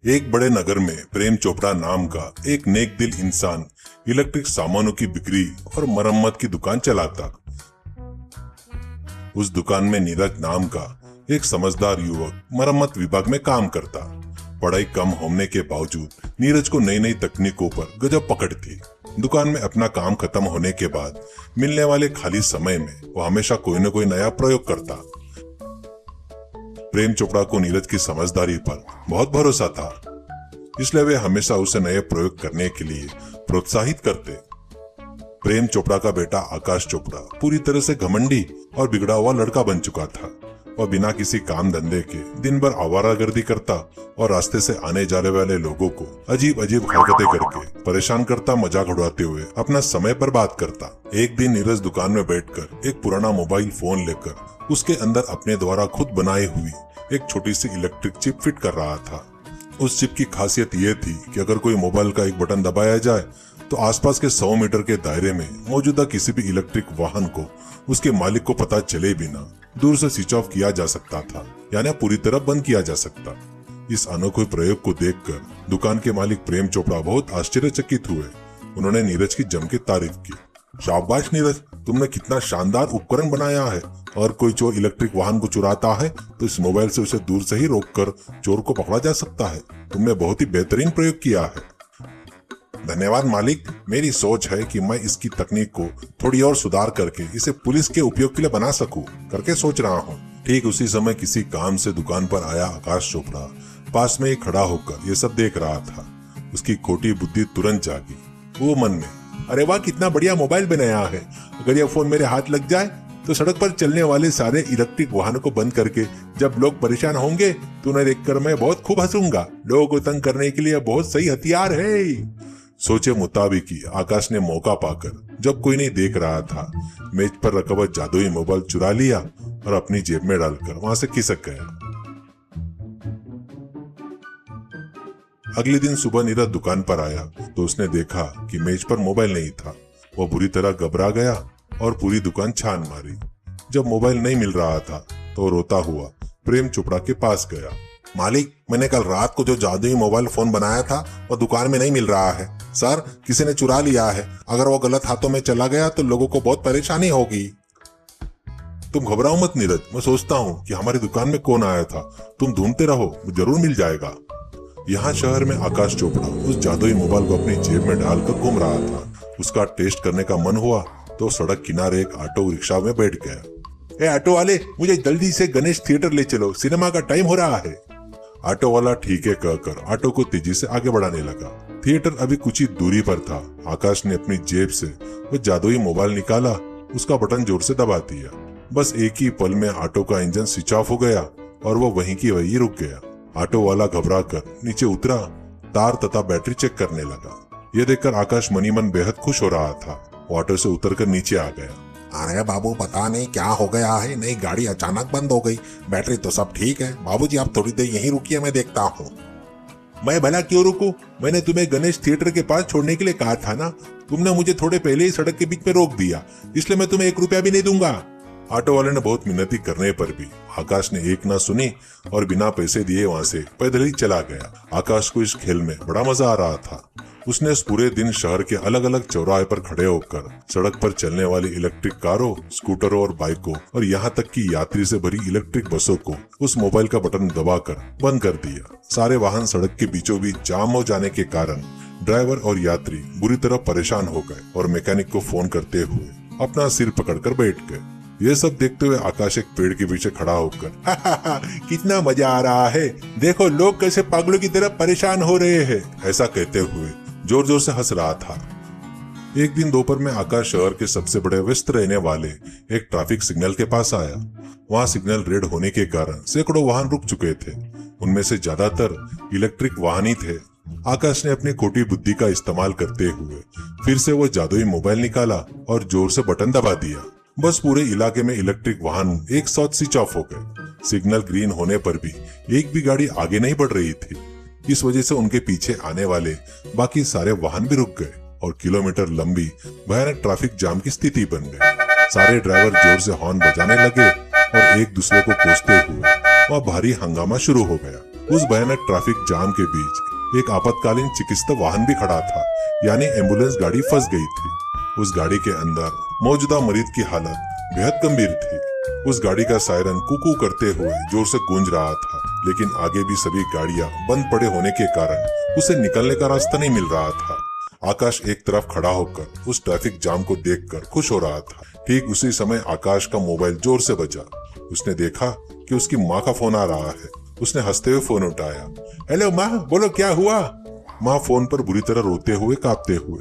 एक बड़े नगर में प्रेम चोपड़ा नाम का एक नेक दिल इंसान इलेक्ट्रिक सामानों की बिक्री और मरम्मत की दुकान चलाता। उस दुकान में नीरज नाम का एक समझदार युवक मरम्मत विभाग में काम करता। पढ़ाई कम होने के बावजूद नीरज को नई नई तकनीकों पर गजब पकड़ थी। दुकान में अपना काम खत्म होने के बाद मिलने वाले खाली समय में वो हमेशा कोई न कोई नया प्रयोग करता। प्रेम चोपड़ा को नीरज की समझदारी पर बहुत भरोसा था, इसलिए वे हमेशा उसे नए प्रयोग करने के लिए प्रोत्साहित करते। प्रेम चोपड़ा का बेटा आकाश चोपड़ा पूरी तरह से घमंडी और बिगड़ा हुआ लड़का बन चुका था। वह बिना किसी काम धंधे के दिन भर आवारागर्दी करता और रास्ते से आने जाने वाले लोगों को अजीब अजीब हरकतें करके परेशान करता, मजाक उड़ाते हुए अपना समय बर्बाद करता। एक दिन नीरज दुकान में बैठकर एक पुराना मोबाइल फोन लेकर उसके अंदर अपने द्वारा खुद बनाई हुई एक छोटी सी इलेक्ट्रिक चिप फिट कर रहा था। उस चिप की खासियत यह थी कि अगर कोई मोबाइल का एक बटन दबाया जाए तो आसपास के 100 मीटर के दायरे में मौजूदा किसी भी इलेक्ट्रिक वाहन को उसके मालिक को पता चले बिना दूर से स्विच ऑफ किया जा सकता था, यानी पूरी तरह बंद किया जा सकता। इस अनोखे प्रयोग को देखकर दुकान के मालिक प्रेम चोपड़ा बहुत आश्चर्यचकित हुए। उन्होंने नीरज की जम के तारीफ की। शाबाश नीरज, तुमने कितना शानदार उपकरण बनाया है। और कोई चोर इलेक्ट्रिक वाहन को चुराता है तो इस मोबाइल से उसे दूर से ही रोककर चोर को पकड़ा जा सकता है। तुमने बहुत ही बेहतरीन प्रयोग किया है। धन्यवाद मालिक, मेरी सोच है कि मैं इसकी तकनीक को थोड़ी और सुधार करके इसे पुलिस के उपयोग के लिए बना सकूं करके सोच रहा हूं। ठीक उसी समय किसी काम से दुकान पर आया आकाश चोपड़ा पास में ही खड़ा होकर ये सब देख रहा था। उसकी खोटी बुद्धि तुरंत जागी। वो मन में, अरे वाह, कितना बढ़िया मोबाइल बनाया है। अगर यह फोन मेरे हाथ लग जाए तो सड़क पर चलने वाले सारे इलेक्ट्रिक वाहनों को बंद करके जब लोग परेशान होंगे तो उन्हें देखकर मैं बहुत खूब हंसूंगा। लोगों को तंग करने के लिए बहुत सही हथियार है। सोचे मुताबिक ही आकाश ने मौका पाकर जब कोई नहीं देख रहा था मेज पर रखा हुआ जादुई मोबाइल चुरा लिया और अपनी जेब में डालकर वहां से खिसक गया। अगले दिन सुबह नीरज दुकान पर आया तो उसने देखा कि मेज पर मोबाइल नहीं था। वह बुरी तरह घबरा गया और पूरी दुकान छान मारी। जब मोबाइल नहीं मिल रहा था तो रोता हुआ प्रेम चोपड़ा के पास गया। मालिक, मैंने कल रात को जो जादुई मोबाइल फोन बनाया था वो दुकान में नहीं मिल रहा है। सर, किसी ने चुरा लिया है। अगर वो गलत हाथों में चला गया तो लोगों को बहुत परेशानी होगी। तुम घबराओ मत नीरज, मैं सोचता हूँ कि हमारी दुकान में कौन आया था। तुम ढूंढते रहो, जरूर मिल जाएगा। यहाँ शहर में आकाश चोपड़ा उस जादुई मोबाइल को अपनी जेब में डालकर घूम रहा था। उसका टेस्ट करने का मन हुआ तो सड़क किनारे एक ऑटो रिक्शा में बैठ गया। ए ऑटो वाले, मुझे जल्दी से गणेश थिएटर ले चलो, सिनेमा का टाइम हो रहा है। ऑटो वाला ठीक है कहकर ऑटो को तेजी से आगे बढ़ाने लगा। थिएटर अभी कुछ ही दूरी पर था। आकाश ने अपनी जेब से वो जादुई मोबाइल निकाला, उसका बटन जोर से दबा दिया। बस एक ही पल में ऑटो का इंजन स्विच ऑफ हो गया और वो वहीं की वहीं रुक गया। ऑटो वाला घबरा कर नीचे उतरा, तार तथा बैटरी चेक करने लगा। ये देखकर आकाश मनी मन बेहद खुश हो रहा था। वो ऑटो से उतरकर नीचे आ गया। अरे बाबू, पता नहीं क्या हो गया है, नई गाड़ी अचानक बंद हो गई। बैटरी तो सब ठीक है। बाबूजी, आप थोड़ी देर यहीं रुकिए, मैं देखता हूँ। मैं भला क्यों रुकूं? मैंने तुम्हें गणेश थिएटर के पास छोड़ने के लिए कहा था ना। तुमने मुझे थोड़े पहले ही सड़क के बीच में रोक दिया, इसलिए मैं तुम्हें 1 रुपया भी नहीं दूंगा। ऑटो वाले ने बहुत मिन्नती करने पर भी आकाश ने एक ना सुनी और बिना पैसे दिए वहां से पैदल ही चला गया। आकाश को इस खेल में बड़ा मजा आ रहा था। उसने इस पूरे दिन शहर के अलग अलग चौराहे पर खड़े होकर सड़क पर चलने वाली इलेक्ट्रिक कारों, स्कूटरों और बाइकों और यहाँ तक कि यात्री से भरी इलेक्ट्रिक बसों को उस मोबाइल का बटन दबाकर बंद कर दिया। सारे वाहन सड़क के बीचों बीच जाम हो जाने के कारण ड्राइवर और यात्री बुरी तरह परेशान हो गए और मैकेनिक को फोन करते हुए अपना सिर पकड़कर बैठ गए। ये सब देखते हुए आकाश एक पेड़ के पीछे खड़ा होकर कितना मजा आ रहा है, देखो लोग कैसे पागलों की तरह परेशान हो रहे हैं, ऐसा कहते हुए जोर जोर से हंस रहा था। एक दिन दोपहर में आकाश शहर के सबसे बड़े व्यस्त रहने वाले एक ट्रैफिक सिग्नल के पास आया। वहां सिग्नल रेड होने के कारण सैकड़ों वाहन रुक चुके थे। उनमें से ज्यादातर इलेक्ट्रिक वाहन ही थे। आकाश ने अपनी खोटी बुद्धि का इस्तेमाल करते हुए फिर से वो जादुई मोबाइल निकाला और जोर से बटन दबा दिया। बस पूरे इलाके में इलेक्ट्रिक वाहन एक साथ स्विच ऑफ हो गए। सिग्नल ग्रीन होने पर भी एक भी गाड़ी आगे नहीं बढ़ रही थी। इस वजह से उनके पीछे आने वाले बाकी सारे वाहन भी रुक गए और किलोमीटर लंबी भयानक ट्रैफिक जाम की स्थिति बन गई। सारे ड्राइवर जोर से हॉर्न बजाने लगे और एक दूसरे को कोसते हुए वह भारी हंगामा शुरू हो गया। उस भयानक ट्रैफिक जाम के बीच एक आपातकालीन चिकित्सा वाहन भी खड़ा था, यानी एम्बुलेंस गाड़ी फंस गई थी। उस गाड़ी के अंदर मौजूदा मरीज की हालत बेहद गंभीर थी। उस गाड़ी का सायरन कुकू करते हुए जोर से गूंज रहा था, लेकिन आगे भी सभी गाड़ियां बंद पड़े होने के कारण उसे निकलने का रास्ता नहीं मिल रहा था। आकाश एक तरफ खड़ा होकर उस ट्रैफिक जाम को देखकर खुश हो रहा था। ठीक उसी समय आकाश का मोबाइल जोर से बजा। उसने देखा कि उसकी माँ का फोन आ रहा है। उसने हंसते हुए फोन उठाया। हेलो माँ, बोलो क्या हुआ? माँ फोन पर बुरी तरह रोते हुए कांपते हुए।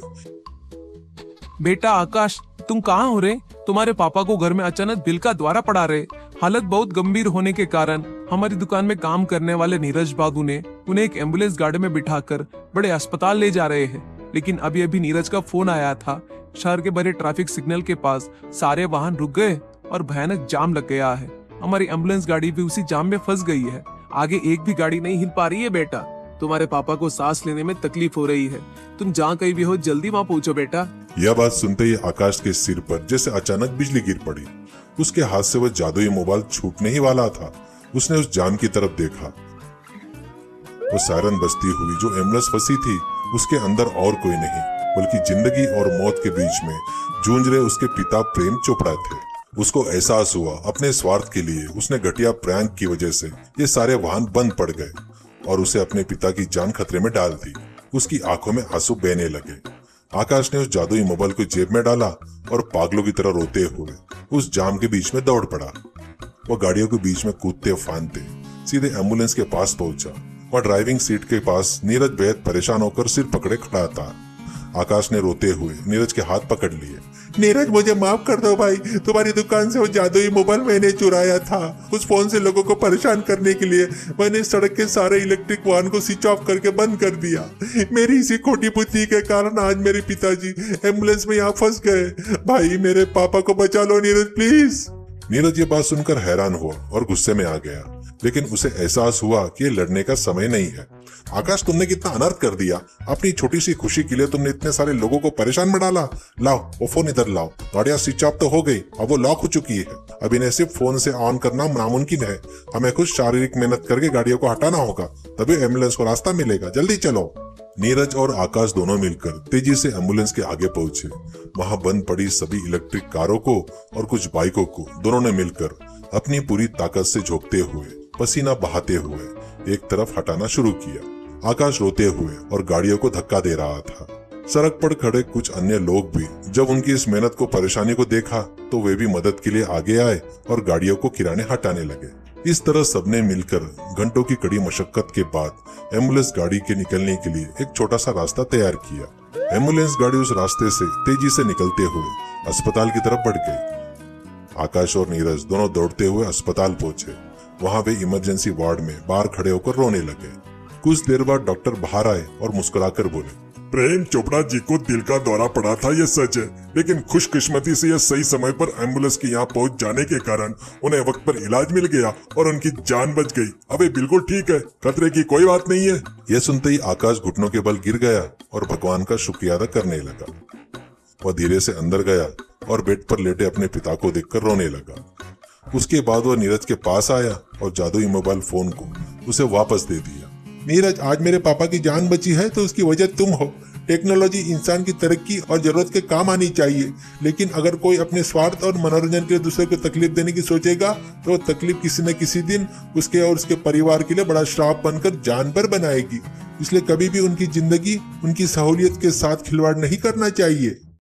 बेटा आकाश, तुम कहाँ हो रे? तुम्हारे पापा को घर में अचानक बिल का द्वारा पड़ा रहे। हालत बहुत गंभीर होने के कारण हमारी दुकान में काम करने वाले नीरज बाबू ने उन्हें एक एम्बुलेंस गाड़ी में बिठाकर बड़े अस्पताल ले जा रहे हैं। लेकिन अभी अभी नीरज का फोन आया था। शहर के बड़े ट्रैफिक सिग्नल के पास सारे वाहन रुक गए और भयानक जाम लग गया है। हमारी एम्बुलेंस गाड़ी भी उसी जाम में फंस गई है। आगे एक भी गाड़ी नहीं हिल पा रही है बेटा। तुम्हारे पापा को सांस लेने में तकलीफ हो रही है। तुम जहाँ कहीं भी हो जल्दी वहाँ पहुँचो बेटा। यह बात सुनते ही आकाश के सिर पर जैसे अचानक बिजली गिर पड़ी। उसके हाथ से वह जादुई मोबाइल छूटने ही वाला था। उसने उस जाम की तरफ देखा। वो सायरन बजती हुई जो एम्बुलेंस फंसी थी, उसके अंदर और कोई नहीं बल्कि जिंदगी और मौत के बीच में जूझ रहे उसके पिता प्रेम चोपड़ा थे। उसको एहसास हुआ अपने स्वार्थ के लिए उसने घटिया प्रैंक की वजह से ये सारे वाहन बंद पड़ गए और उसे अपने पिता की जान खतरे में डाल दी। उसकी आंखों में आंसू बहने लगे। आकाश ने उस जादुई मोबाइल को जेब में डाला और पागलों की तरह रोते हुए उस जाम के बीच में दौड़ पड़ा। वह गाड़ियों के बीच में कूदते फांदते सीधे एम्बुलेंस के पास पहुंचा। वह ड्राइविंग सीट के पास नीरज बेहद परेशान होकर सिर पकड़े खड़ा था। आकाश ने रोते हुए नीरज के हाथ पकड़ लिए। नीरज, मुझे माफ कर दो भाई। तुम्हारी दुकान से वो जादुई मोबाइल मैंने चुराया था। उस फोन से लोगों को परेशान करने के लिए मैंने सड़क के सारे इलेक्ट्रिक वाहन को स्विच ऑफ करके बंद कर दिया। मेरी इसी खोटी बुद्धि के कारण आज मेरे पिताजी एम्बुलेंस में यहाँ फंस गए। भाई, मेरे पापा को बचा लो नीरज, प्लीज। नीरज ये बात सुनकर हैरान हुआ और गुस्से में आ गया, लेकिन उसे एहसास हुआ कि लड़ने का समय नहीं है। आकाश, तुमने कितना अनर्थ कर दिया। अपनी छोटी सी खुशी के लिए तुमने इतने सारे लोगों को परेशान में डाला। लाओ वो फोन इधर लाओ। गाड़ियां स्विच ऑफ तो हो गई, अब वो लॉक हो चुकी है। अब इन्हें सिर्फ फोन से ऑन करना नामुमकिन है। हमें कुछ शारीरिक मेहनत करके गाड़ियों को हटाना होगा, तभी एम्बुलेंस को रास्ता मिलेगा। जल्दी चलो। नीरज और आकाश दोनों मिलकर तेजी से एम्बुलेंस के आगे पहुंचे। वहां बंद पड़ी सभी इलेक्ट्रिक कारों को और कुछ बाइकों को दोनों ने मिलकर अपनी पूरी ताकत से झोंकते हुए, पसीना बहाते हुए एक तरफ हटाना शुरू किया। आकाश रोते हुए और गाड़ियों को धक्का दे रहा था। सड़क पर खड़े कुछ अन्य लोग भी जब उनकी इस मेहनत को, परेशानी को देखा तो वे भी मदद के लिए आगे आए और गाड़ियों को किराने हटाने लगे। इस तरह सबने मिलकर घंटों की कड़ी मशक्कत के बाद एम्बुलेंस गाड़ी के निकलने के लिए एक छोटा सा रास्ता तैयार किया। एम्बुलेंस गाड़ी उस रास्ते से तेजी से निकलते हुए अस्पताल की तरफ बढ़ गई। आकाश और नीरज दोनों दौड़ते हुए अस्पताल पहुंचे। वहां वे इमरजेंसी वार्ड में बाहर खड़े होकर रोने लगे। कुछ देर बाद डॉक्टर बाहर आए और मुस्कुराकर बोले, प्रेम चोपड़ा जी को दिल का दौरा पड़ा था, ये सच है, लेकिन खुशकिस्मती से यह सही समय पर एम्बुलेंस के यहाँ पहुंच जाने के कारण उन्हें वक्त पर इलाज मिल गया और उनकी जान बच गई। अब ये बिल्कुल ठीक है, खतरे की कोई बात नहीं है। यह सुनते ही आकाश घुटनों के बल गिर गया और भगवान का शुक्रिया अदा करने लगा। वह धीरे से अंदर गया और बेड पर लेटे अपने पिता को देखकर रोने लगा। उसके बाद वह नीरज के पास आया और जादुई मोबाइल फोन को उसे वापस दे दिया। नीरज, आज मेरे पापा की जान बची है तो उसकी वजह तुम हो। टेक्नोलॉजी इंसान की तरक्की और जरूरत के काम आनी चाहिए, लेकिन अगर कोई अपने स्वार्थ और मनोरंजन के लिए दूसरे को तकलीफ देने की सोचेगा तो तकलीफ किसी न किसी दिन उसके और उसके परिवार के लिए बड़ा श्राप बनकर जान पर बनाएगी। इसलिए कभी भी उनकी जिंदगी, उनकी सहूलियत के साथ खिलवाड़ नहीं करना चाहिए।